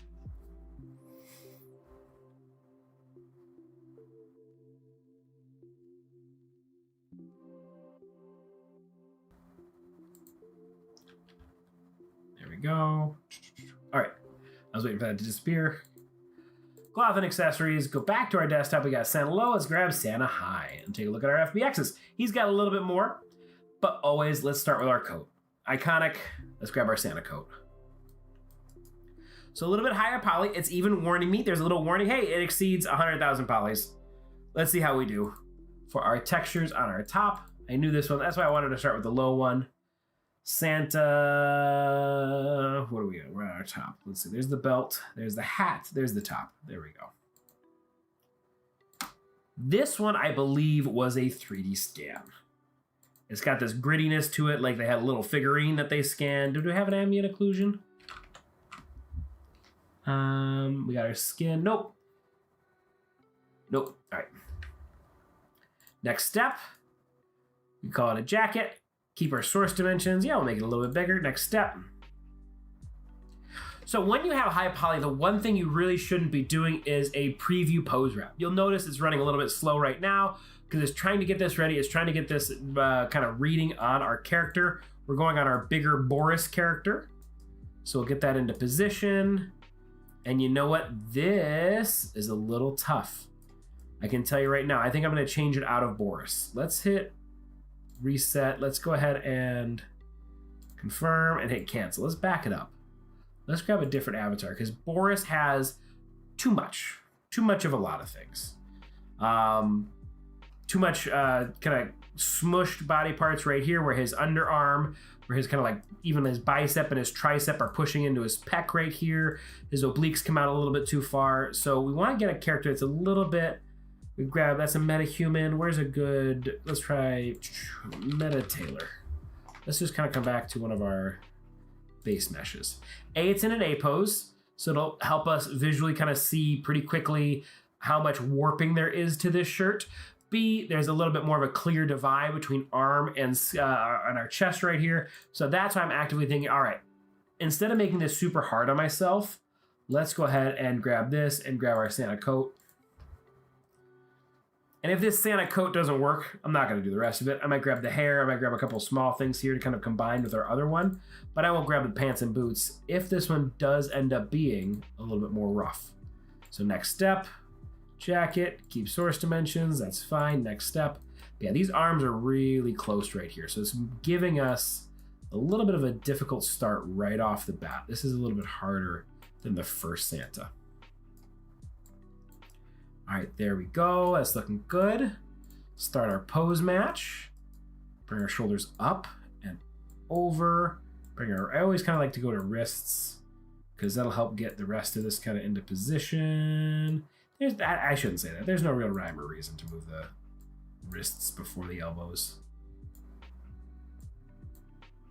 There we go. All right. I was waiting for that to disappear. Cloth and accessories. Go back to our desktop. We got Santa Low. Let's grab Santa High and take a look at our FBXs. He's got a little bit more, but always let's start with our coat. Iconic. Let's grab our Santa coat. So a little bit higher poly. It's even warning me. There's a little warning. Hey, it exceeds 100,000 polys. Let's see how we do. For our textures on our top, I knew this one. That's why I wanted to start with the low one. Santa, what do we got? We're on our top. Let's see. There's the belt. There's the hat. There's the top. There we go. This one, I believe, was a 3D scan. It's got this grittiness to it, like they had a little figurine that they scanned. Do we have an ambient occlusion? We got our skin. Nope. Nope. All right. Next step, we call it a jacket. Keep our source dimensions. Yeah, we'll make it a little bit bigger. Next step. So when you have high poly, the one thing you really shouldn't be doing is a preview pose wrap. You'll notice it's running a little bit slow right now because it's trying to get this ready. It's trying to get this kind of reading on our character. We're going on our bigger Boris character. So we'll get that into position. And you know what? This is a little tough. I can tell you right now, I think I'm going to change it out of Boris. Let's hit reset. Let's go ahead and confirm and hit cancel. Let's back it up. Let's grab a different avatar because Boris has too much of a lot of things. Too much kind of smushed body parts right here where his underarm, where his kind of like even his bicep and his tricep are pushing into his pec right here. His obliques come out a little bit too far. So we want to get a character that's a little bit, we grab, that's a metahuman. Where's a good, let's try MetaTailor. Let's just kind of come back to one of our base meshes. It's in an A pose, so it'll help us visually kind of see pretty quickly how much warping there is to this shirt. B, there's a little bit more of a clear divide between arm and our chest right here. So that's why I'm actively thinking, all right, instead of making this super hard on myself, let's go ahead and grab this and grab our Santa coat. And if this Santa coat doesn't work, I'm not going to do the rest of it. I might grab the hair. I might grab a couple small things here to kind of combine with our other one. But I won't grab the pants and boots if this one does end up being a little bit more rough. So next step, jacket, keep source dimensions. That's fine. Next step. Yeah, these arms are really close right here. So it's giving us a little bit of a difficult start right off the bat. This is a little bit harder than the first Santa. All right, there we go. That's looking good. Start our pose match. Bring our shoulders up and over. I always kind of like to go to wrists because that'll help get the rest of this kind of into position. I shouldn't say that. There's no real rhyme or reason to move the wrists before the elbows.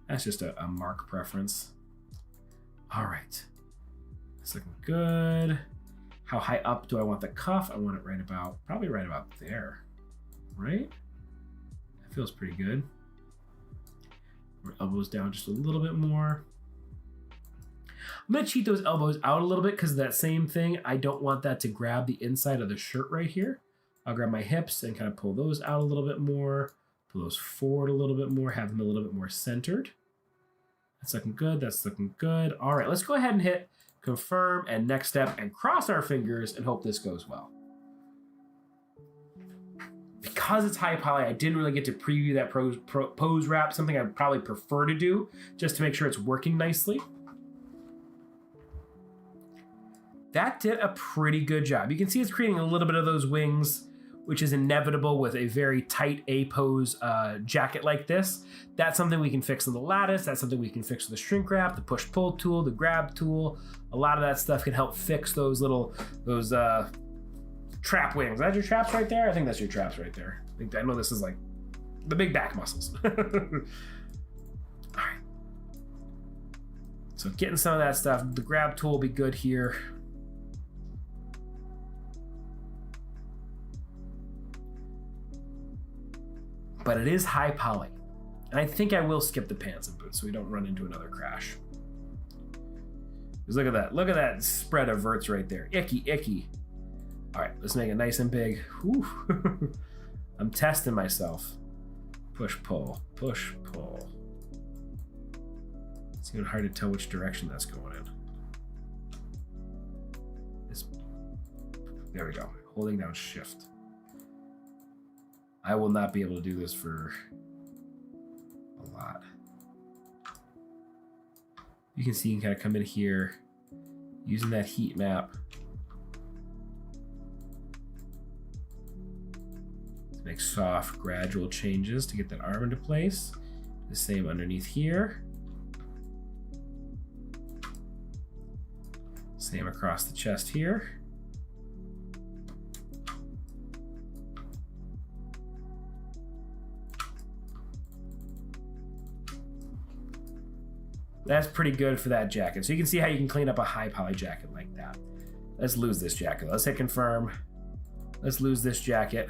That's just a mark preference. All right. That's looking good. How high up do I want the cuff? I want it probably right about there, right? That feels pretty good. Our elbows down just a little bit more. I'm gonna cheat those elbows out a little bit because of that same thing. I don't want that to grab the inside of the shirt right here. I'll grab my hips and kind of pull those out a little bit more, pull those forward a little bit more, have them a little bit more centered. That's looking good, that's looking good. All right, let's go ahead and hit confirm and next step and cross our fingers and hope this goes well. Because it's high poly, I didn't really get to preview that pose wrap, something I'd probably prefer to do just to make sure it's working nicely. That did a pretty good job. You can see it's creating a little bit of those wings, which is inevitable with a very tight A-pose jacket like this. That's something we can fix in the lattice. That's something we can fix with the shrink wrap, the push-pull tool, the grab tool. A lot of that stuff can help fix those trap wings. Is that your traps right there? I think that's your traps right there. I know this is like the big back muscles. All right. So getting some of that stuff. The grab tool will be good here. But it is high poly. And I think I will skip the pants and boots so we don't run into another crash. Because look at that. Look at that spread of verts right there. Icky, icky. All right, let's make it nice and big. Whew. I'm testing myself. Push, pull, push, pull. It's even hard to tell which direction that's going in. There we go. Holding down shift. I will not be able to do this for a lot. You can see you can kind of come in here using that heat map to make soft, gradual changes to get that arm into place. The same underneath here. Same across the chest here. That's pretty good for that jacket. So you can see how you can clean up a high poly jacket like that. Let's lose this jacket. Let's hit confirm. Let's lose this jacket.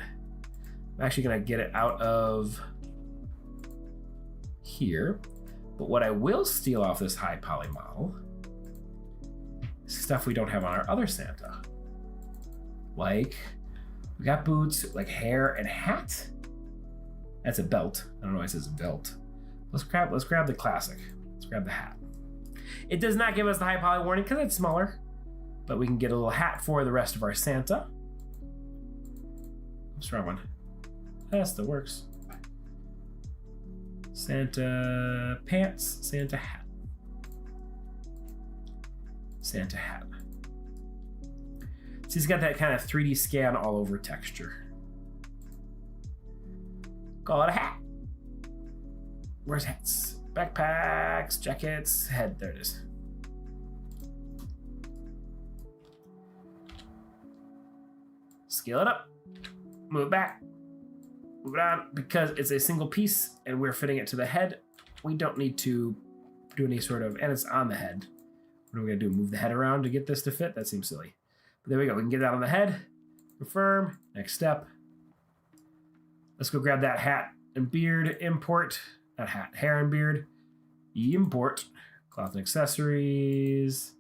I'm actually gonna get it out of here. But what I will steal off this high poly model is stuff we don't have on our other Santa. Like, we got boots, like hair and hat. That's a belt. I don't know why it says belt. Let's grab the classic. Let's grab the hat. It does not give us the high poly warning because it's smaller, but we can get a little hat for the rest of our Santa. What's wrong one? That still works. Santa pants, Santa hat. Santa hat. So he's got that kind of 3D scan all over texture. Call it a hat. Where's hats? Backpacks, jackets, head. There it is. Scale it up. Move it back. Move it on. Because it's a single piece and we're fitting it to the head, we don't need to do any sort of, and it's on the head. What are we going to do? Move the head around to get this to fit? That seems silly. But there we go. We can get that on the head. Confirm. Next step. Let's go grab that hat and beard. Import. Not hat. Hair and beard. Import. Cloth and accessories.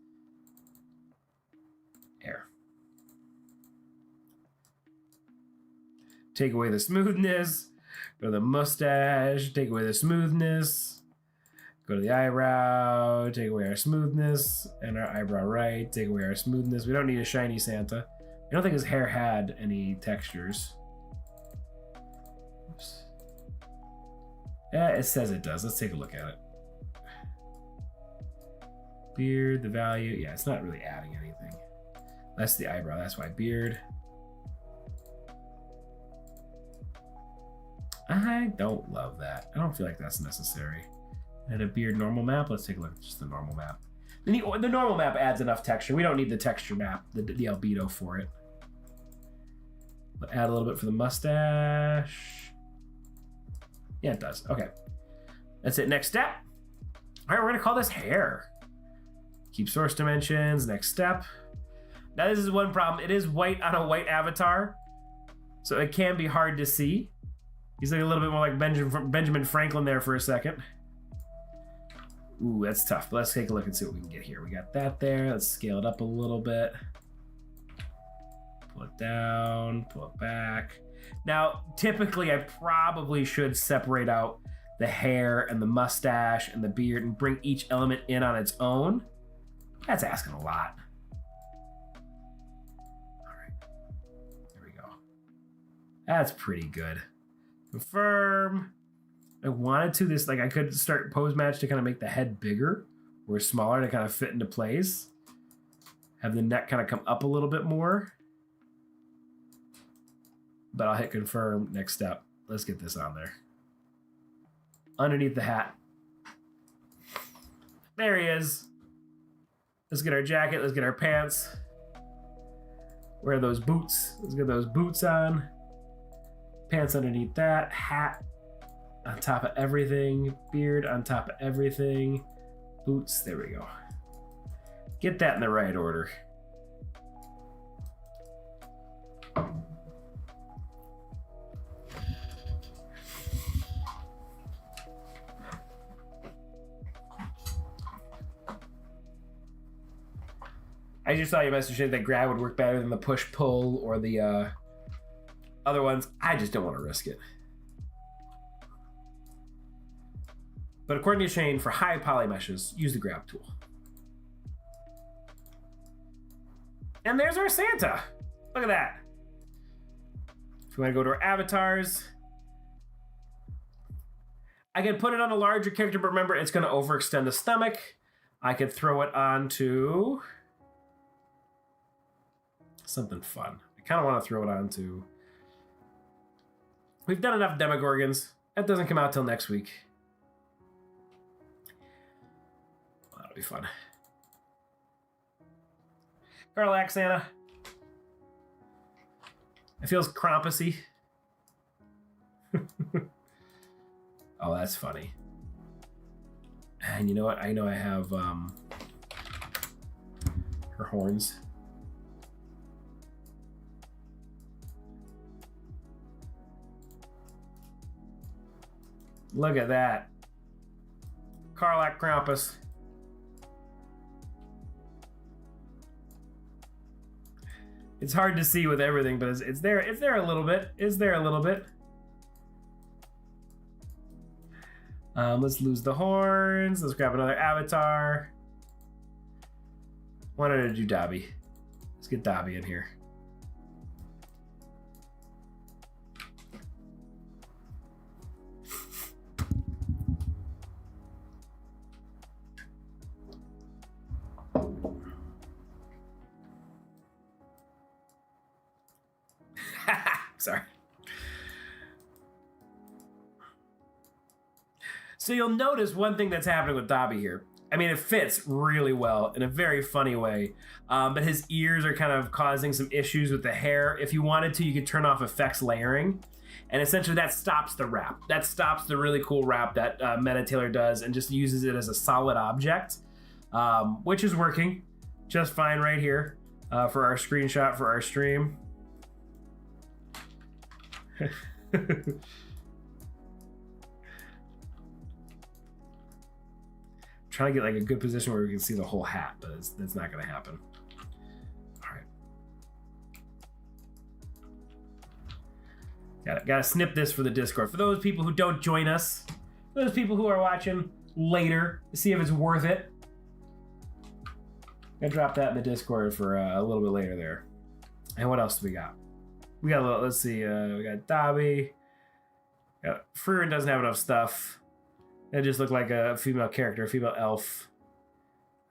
Hair. Take away the smoothness. Go to the mustache. Take away the smoothness. Go to the eyebrow. Take away our smoothness. And our eyebrow right. Take away our smoothness. We don't need a shiny Santa. I don't think his hair had any textures. Oops. Yeah, it says it does. Let's take a look at it. Beard, the value. Yeah, it's not really adding anything. That's the eyebrow. That's why beard. I don't love that. I don't feel like that's necessary. And a beard normal map. Let's take a look at just the normal map. The normal map adds enough texture. We don't need the texture map, the albedo for it. But add a little bit for the mustache. Yeah, it does. Okay. That's it. Next step. All right, we're going to call this hair. Keep source dimensions. Next step. Now, this is one problem. It is white on a white avatar, so it can be hard to see. He's like a little bit more like Benjamin Franklin there for a second. Ooh, that's tough. But let's take a look and see what we can get here. We got that there. Let's scale it up a little bit. Pull it down, pull it back. Now, typically, I probably should separate out the hair and the mustache and the beard and bring each element in on its own. That's asking a lot. All right, there we go. That's pretty good. Confirm. I wanted to this, like I could start pose match to kind of make the head bigger or smaller to kind of fit into place. Have the neck kind of come up a little bit more. But I'll hit confirm. Next step. Let's get this on there. Underneath the hat. There he is. Let's get our jacket. Let's get our pants. Wear those boots. Let's get those boots on. Pants underneath that. Hat on top of everything. Beard on top of everything. Boots. There we go. Get that in the right order. I just saw your message that grab would work better than the push-pull or the other ones. I just don't want to risk it. But according to Shane, for high poly meshes, use the grab tool. And there's our Santa. Look at that. If we want to go to our avatars, I can put it on a larger character, but remember, it's going to overextend the stomach. I could throw it onto something fun. I kind of want to throw it onto... We've done enough Demogorgons. That doesn't come out till next week. That'll be fun. Garlac Santa. It feels Krampusy. Oh, that's funny. And you know what? I know I have her horns. Look at that. Karlach Krampus. It's hard to see with everything, but it's there. It's there a little bit. It's there a little bit. Let's lose the horns. Let's grab another avatar. Why don't I do Dobby? Let's get Dobby in here. Sorry. So you'll notice one thing that's happening with Dobby here. I mean, it fits really well in a very funny way, but his ears are kind of causing some issues with the hair. If you wanted to, you could turn off effects layering, and essentially that stops the wrap. That stops the really cool wrap that MetaTailor does and just uses it as a solid object, which is working just fine right here for our screenshot for our stream. trying to get like a good position where we can see the whole hat, but that's not going to happen. All right. Gotta snip this for the Discord. For those people who don't join us, those people who are watching later to see if it's worth it, I'm gonna drop that in the Discord for a little bit later there. And what else do we got? We got a little, let's see, we got Dobby. Freerin doesn't have enough stuff. It just looked like a female character, a female elf.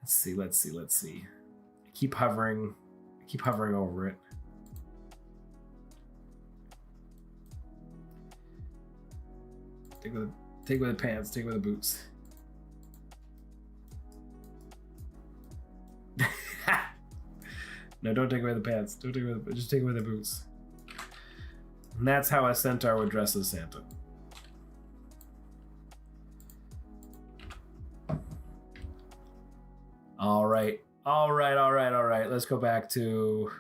Let's see. Keep hovering over it. Take with the pants, take with the boots. No, don't take away the pants. Just take away the boots. And that's how a centaur would dress as Santa. All right. Let's go back to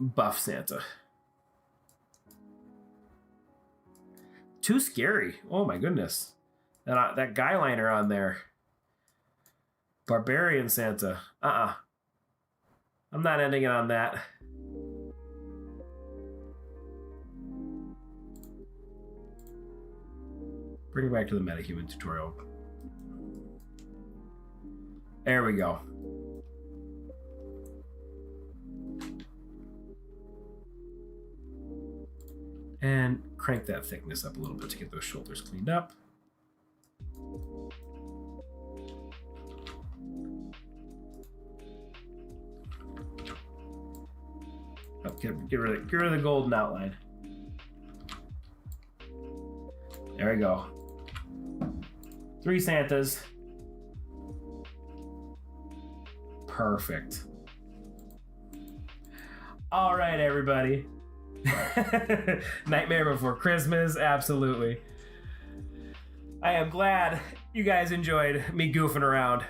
buff Santa. Too scary. Oh my goodness. That guy liner on there. Barbarian Santa. I'm not ending it on that. Bring it back to the MetaHuman tutorial. There we go. And crank that thickness up a little bit to get those shoulders cleaned up. Oh, get rid of the golden outline. There we go. 3 Santas. Perfect. All right, everybody. Nightmare Before Christmas, absolutely. I am glad you guys enjoyed me goofing around.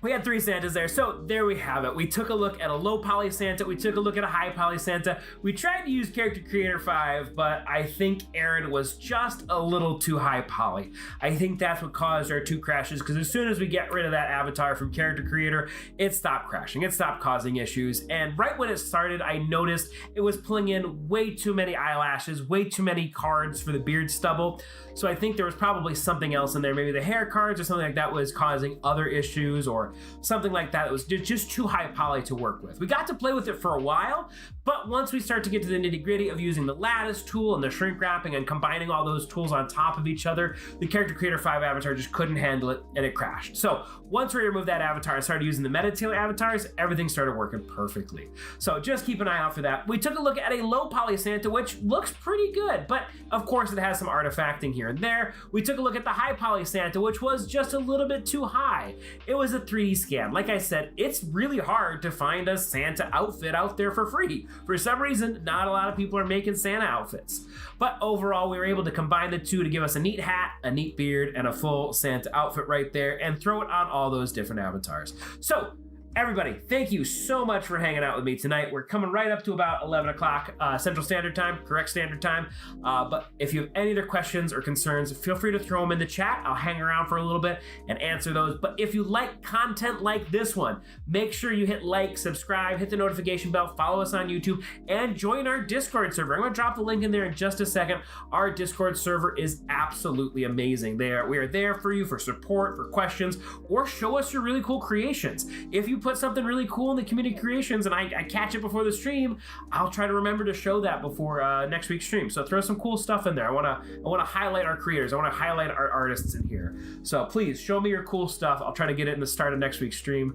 We had 3 Santas there, so there we have it. We took a look at a low poly Santa, we took a look at a high poly Santa. We tried to use Character Creator 5, but I think Aaron was just a little too high poly. I think that's what caused our 2 crashes, because as soon as we get rid of that avatar from Character Creator, it stopped crashing, it stopped causing issues, and right when it started, I noticed it was pulling in way too many eyelashes, way too many cards for the beard stubble, so I think there was probably something else in there, maybe the hair cards or something like that was causing other issues, or something like that. It was just too high poly to work with. We got to play with it for a while, but once we start to get to the nitty gritty of using the lattice tool and the shrink wrapping and combining all those tools on top of each other, the Character Creator 5 avatar just couldn't handle it and it crashed. So once we removed that avatar and started using the MetaTailor avatars, everything started working perfectly. So just keep an eye out for that. We took a look at a low poly Santa, which looks pretty good, but of course it has some artifacting here and there. We took a look at the high poly Santa, which was just a little bit too high. It was a 3D scan. Like I said, it's really hard to find a Santa outfit out there for free. For some reason, not a lot of people are making Santa outfits. But overall, we were able to combine the 2 to give us a neat hat, a neat beard, and a full Santa outfit right there, and throw it on all those different avatars. So, everybody, thank you so much for hanging out with me tonight. We're coming right up to about 11 o'clock Central Standard Time, correct standard time. But if you have any other questions or concerns, feel free to throw them in the chat. I'll hang around for a little bit and answer those. But if you like content like this one, make sure you hit like, subscribe, hit the notification bell, follow us on YouTube, and join our Discord server. I'm going to drop the link in there in just a second. Our Discord server is absolutely amazing. We are there for you for support, for questions, or show us your really cool creations. If you put something really cool in the community creations and I catch it before the stream, I'll try to remember to show that before next week's stream. So throw some cool stuff in there. I want to highlight our creators. I want to highlight our artists in here. So please show me your cool stuff. I'll try to get it in the start of next week's stream.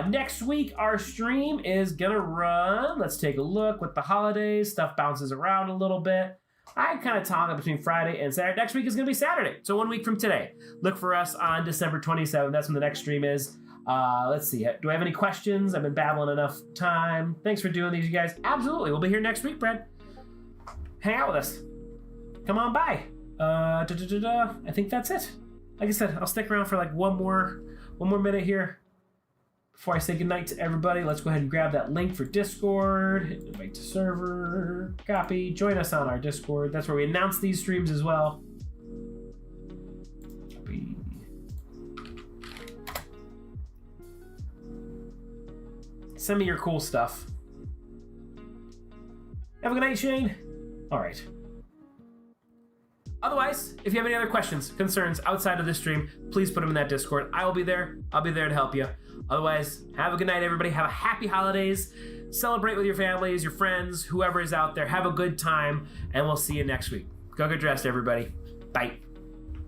Next week, our stream is gonna run. Let's take a look with the holidays. Stuff bounces around a little bit. I kind of toggle between Friday and Saturday. Next week is gonna be Saturday. So 1 week from today. Look for us on December 27th. That's when the next stream is. Let's see. Do I have any questions? I've been babbling enough time. Thanks for doing these, you guys. Absolutely. We'll be here next week, Brad. Hang out with us. Come on by. I think that's it. Like I said, I'll stick around for like one more minute here before I say goodnight to everybody. Let's go ahead and grab that link for Discord. Hit invite to server. Copy. Join us on our Discord. That's where we announce these streams as well. Send me your cool stuff. Have a good night, Shane. All right. Otherwise, if you have any other questions, concerns outside of this stream, please put them in that Discord. I will be there. I'll be there to help you. Otherwise, have a good night, everybody. Have a happy holidays. Celebrate with your families, your friends, whoever is out there. Have a good time, and we'll see you next week. Go get dressed, everybody. Bye.